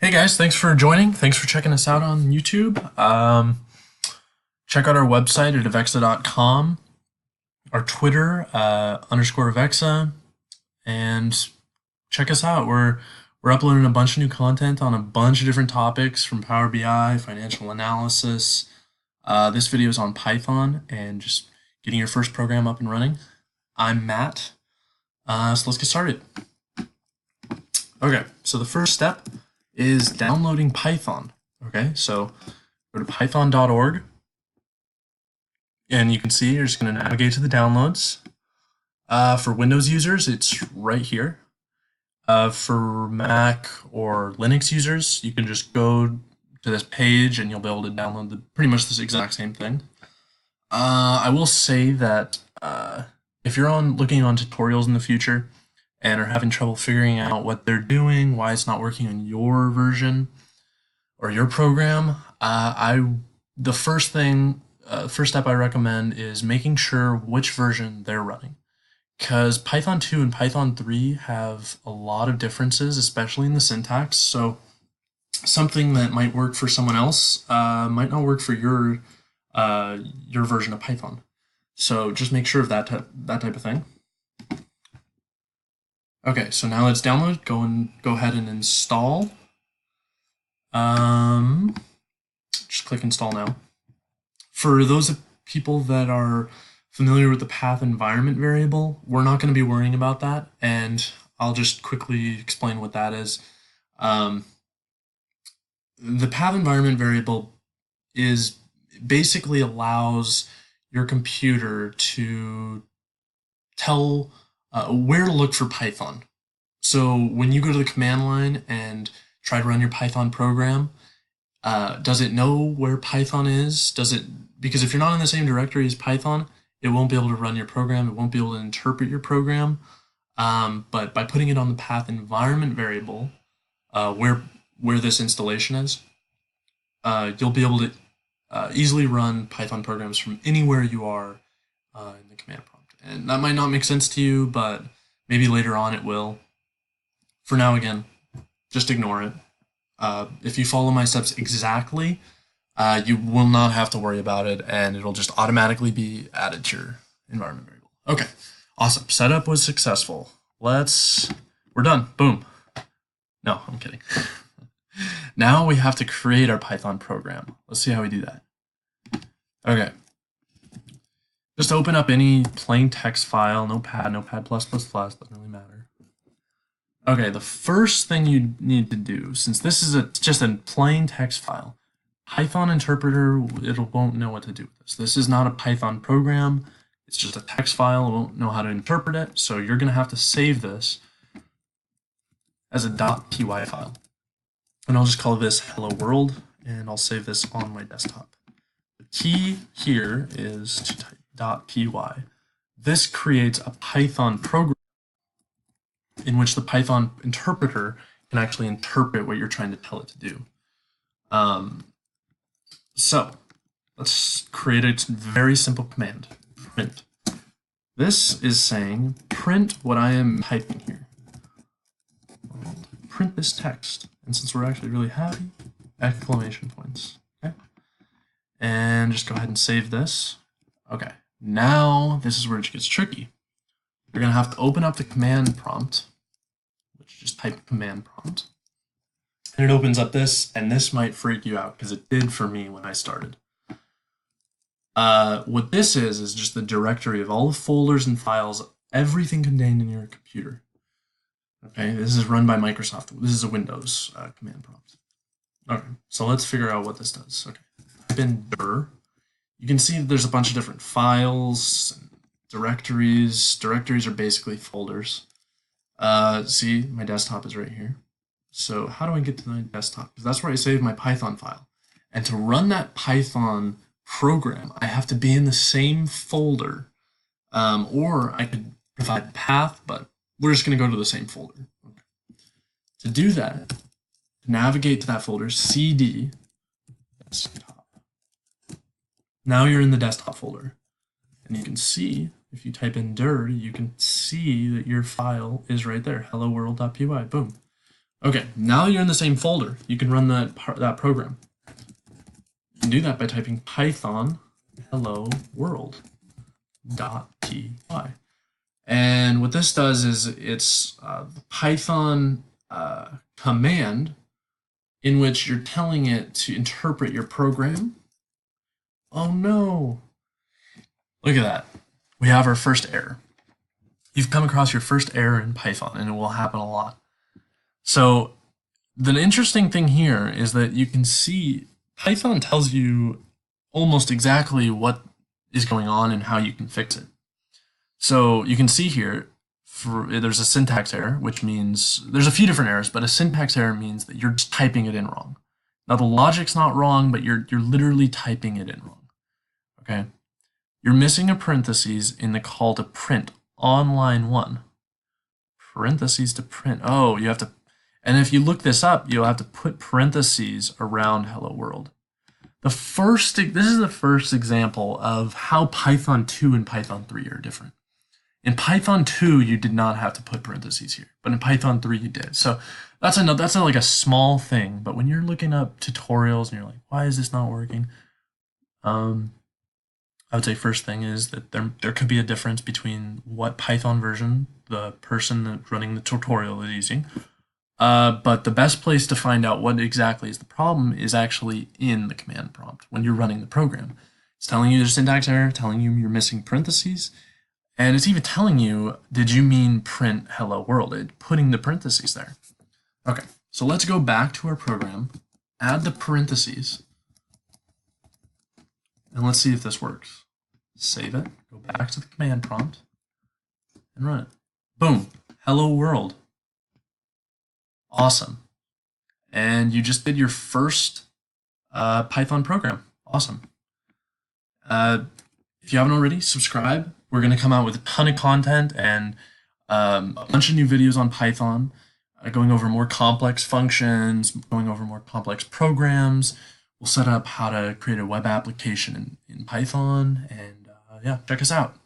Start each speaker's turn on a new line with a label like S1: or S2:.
S1: Hey guys, thanks for joining. Thanks for checking us out on YouTube. Check out our website at avexa.com, our Twitter, underscore Avexa, and check us out. We're uploading a bunch of new content on a bunch of different topics from Power BI, financial analysis. This video is on Python and just getting your first program up and running. I'm Matt. So let's get started. Okay, so the first step is downloading Python. Okay, so go to python.org, and you can see you're just going to navigate to the downloads. For Windows users, it's right here. For Mac or Linux users, you can just go to this page and you'll be able to download pretty much this exact same thing. I will say that if you're looking on tutorials in the future and are having trouble figuring out what they're doing, why it's not working on your version or your program, the first step I recommend is making sure which version they're running. Because Python 2 and Python 3 have a lot of differences, especially in the syntax. So something that might work for someone else might not work for your version of Python. So just make sure of that type of thing. Okay, so now let's download. Go ahead and install. Just click install now. For those people that are familiar with the path environment variable, we're not going to be worrying about that, and I'll just quickly explain what that is. The path environment variable basically allows your computer to tell where to look for Python. So when you go to the command line and try to run your Python program, does it know where Python is? Because if you're not in the same directory as Python, it won't be able to run your program. It won't be able to interpret your program. But by putting it on the path environment variable, where this installation is, you'll be able to easily run Python programs from anywhere you are in the command prompt. And that might not make sense to you, but maybe later on it will. For now, again, just ignore it. If you follow my steps exactly, you will not have to worry about it, and it'll just automatically be added to your environment variable. Okay, awesome. Setup was successful. We're done. Boom. No, I'm kidding. Now we have to create our Python program. Let's see how we do that. Okay. Just open up any plain text file, Notepad, Notepad++, doesn't really matter. Okay, the first thing you need to do, since this is just a plain text file, Python interpreter, it won't know what to do with this. This is not a Python program. It's just a text file. It won't know how to interpret it. So you're going to have to save this as a .py file. And I'll just call this hello world, and I'll save this on my desktop. The key here is to type .py. This creates a Python program in which the Python interpreter can actually interpret what you're trying to tell it to do. So let's create a very simple command, print. This is saying print what I am typing here. Print this text. And since we're actually really happy, exclamation points. Okay. And just go ahead and save this. Okay. Now this is where it gets tricky. You're going to have to open up the command prompt, which just type command prompt. And it opens up this, and this might freak you out because it did for me when I started. What this is just the directory of all the folders and files, everything contained in your computer. Okay, this is run by Microsoft. This is a Windows command prompt. Okay, so let's figure out what this does. Okay, type in dir. You can see that there's a bunch of different files, and directories. Directories are basically folders. See, my desktop is right here. So how do I get to my desktop? Because that's where I save my Python file. And to run that Python program, I have to be in the same folder. Or I could provide the path, but we're just going to go to the same folder. Okay. To do that, to navigate to that folder, cd desktop. Now you're in the desktop folder. And you can see, if you type in dir, you can see that your file is right there, hello world.py. Boom. Okay, now that you're in the same folder, you can run that program. You can do that by typing Python hello world.py. And what this does is it's the Python command in which you're telling it to interpret your program. Oh no! Look at that. We have our first error. You've come across your first error in Python, and it will happen a lot. So the interesting thing here is that you can see Python tells you almost exactly what is going on and how you can fix it. So you can see here, there's a syntax error, which means there's a few different errors, but a syntax error means that you're just typing it in wrong. Now the logic's not wrong, but you're literally typing it in wrong. Okay, you're missing a parentheses in the call to print on line 1. Parentheses to print. Oh, you have to, and if you look this up, you'll have to put parentheses around hello world. This is the first example of how Python 2 and Python 3 are different. In Python 2, you did not have to put parentheses here, but in Python 3, you did. So that's not like a small thing, but when you're looking up tutorials and you're like, why is this not working? I would say first thing is that there could be a difference between what Python version the person running the tutorial is using. But the best place to find out what exactly is the problem is actually in the command prompt when you're running the program. It's telling you there's a syntax error, telling you you're missing parentheses, and it's even telling you, did you mean print hello world? Putting the parentheses there. Okay, so let's go back to our program, add the parentheses, and let's see if this works. Save it, go back to the command prompt, and run it. Boom, hello world. Awesome. And you just did your first Python program. Awesome. If you haven't already, subscribe. We're going to come out with a ton of content and a bunch of new videos on Python, going over more complex functions, going over more complex programs. We'll set up how to create a web application in Python, and yeah, check us out.